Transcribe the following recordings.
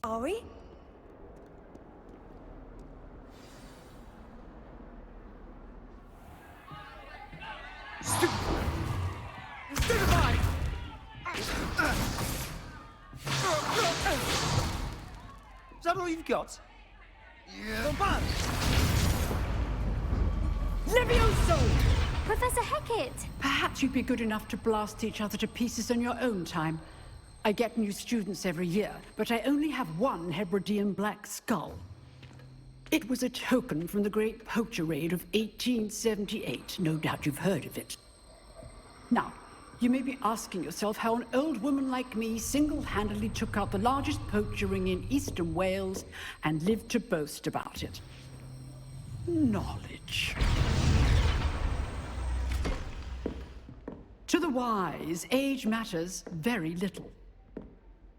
Are we? Stupefy! Is that all you've got? Yeah. Bombard! Levioso! Professor Hecat! Perhaps you'd be good enough to blast each other to pieces on your own time. I get new students every year, but I only have one Hebridean black skull. It was a token from the Great Poacher Raid of 1878. No doubt you've heard of it. Now, you may be asking yourself how an old woman like me single-handedly took out the largest poacher ring in eastern Wales and lived to boast about it. Knowledge. To the wise, age matters very little.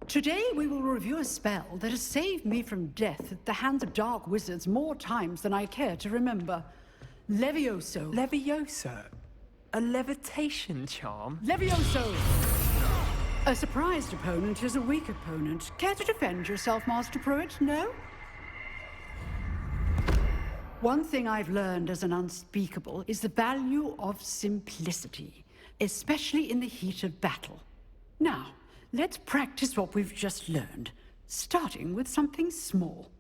Today we will review a spell that has saved me from death at the hands of dark wizards more times than I care to remember. Levioso. Levioso? A levitation charm? Levioso! A surprised opponent is a weak opponent. Care to defend yourself, Master Pruitt? No? One thing I've learned as an unspeakable is the value of simplicity, especially in the heat of battle. Now, let's practice what we've just learned, starting with something small.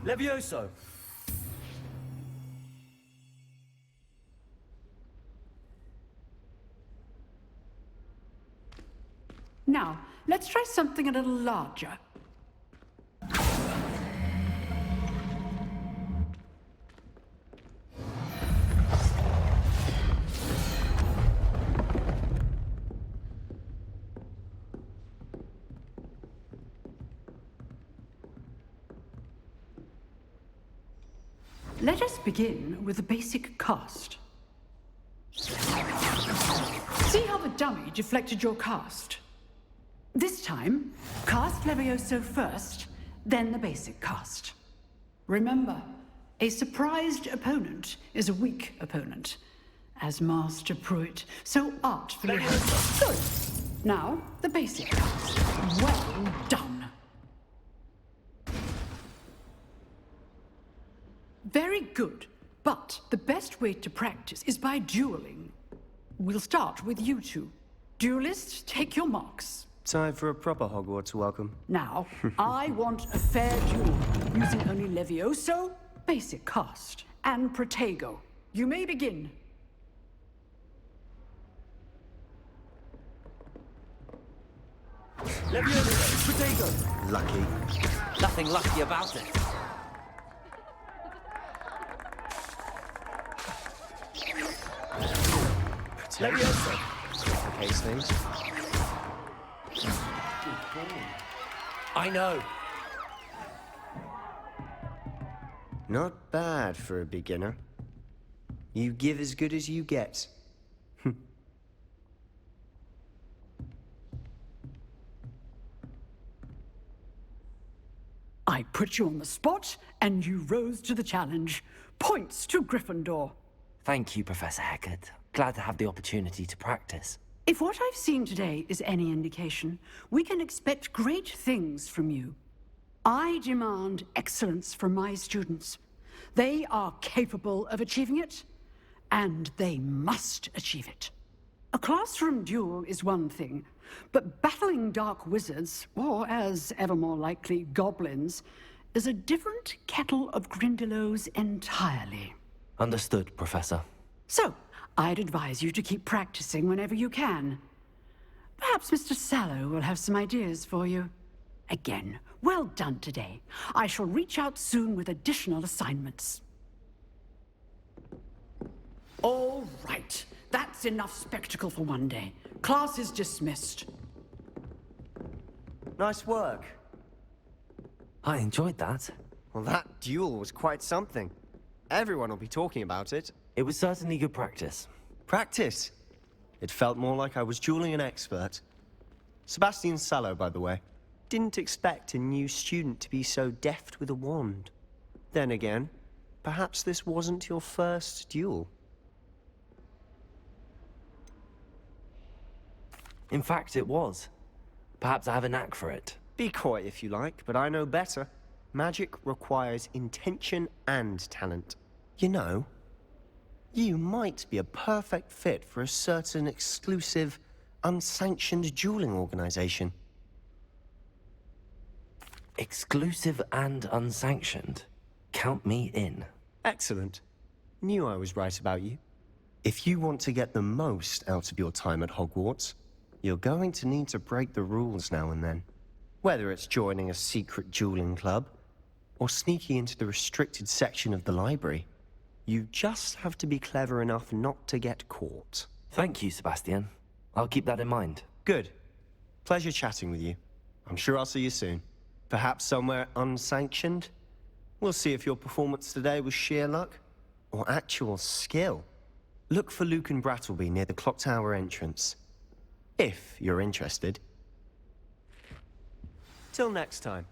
Levioso! Now, let's try something a little larger. Let us begin with the basic cast. See how the dummy deflected your cast? This time, cast Levioso first, then the basic cast. Remember, a surprised opponent is a weak opponent. As Master Pruitt so artfully has. Good. Now, the basic cast. Well done. Very good, but the best way to practice is by dueling. We'll start with you two. Duelists, take your marks. Time for a proper Hogwarts welcome. Now, I want a fair duel, using only Levioso, basic cast, and Protego. You may begin. Levioso! Protego! Lucky. Nothing lucky about it. Levioso! Complicates things. I know. Not bad for a beginner. You give as good as you get. I put you on the spot, and you rose to the challenge. Points to Gryffindor. Thank you, Professor Hecat. Glad to have the opportunity to practice. If what I've seen today is any indication, we can expect great things from you. I demand excellence from my students. They are capable of achieving it, and they must achieve it. A classroom duel is one thing, but battling dark wizards, or as ever more likely, goblins, is a different kettle of Grindylows entirely. Understood, Professor. So, I'd advise you to keep practicing whenever you can. Perhaps Mr. Sallow will have some ideas for you. Again, well done today. I shall reach out soon with additional assignments. All right. That's enough spectacle for one day. Class is dismissed. Nice work. I enjoyed that. Well, that duel was quite something. Everyone will be talking about it. It was certainly good practice. Practice? It felt more like I was dueling an expert. Sebastian Sallow, by the way. Didn't expect a new student to be so deft with a wand. Then again, perhaps this wasn't your first duel. In fact, it was. Perhaps I have a knack for it. Be coy if you like, but I know better. Magic requires intention and talent. You know, you might be a perfect fit for a certain exclusive, unsanctioned dueling organization. Exclusive and unsanctioned. Count me in. Excellent. Knew I was right about you. If you want to get the most out of your time at Hogwarts, you're going to need to break the rules now and then. Whether it's joining a secret dueling club, or sneaking into the restricted section of the library, you just have to be clever enough not to get caught. Thank you, Sebastian. I'll keep that in mind. Good. Pleasure chatting with you. I'm sure I'll see you soon. Perhaps somewhere unsanctioned? We'll see if your performance today was sheer luck or actual skill. Look for Luke and Brattleby near the clock tower entrance, if you're interested. Till next time.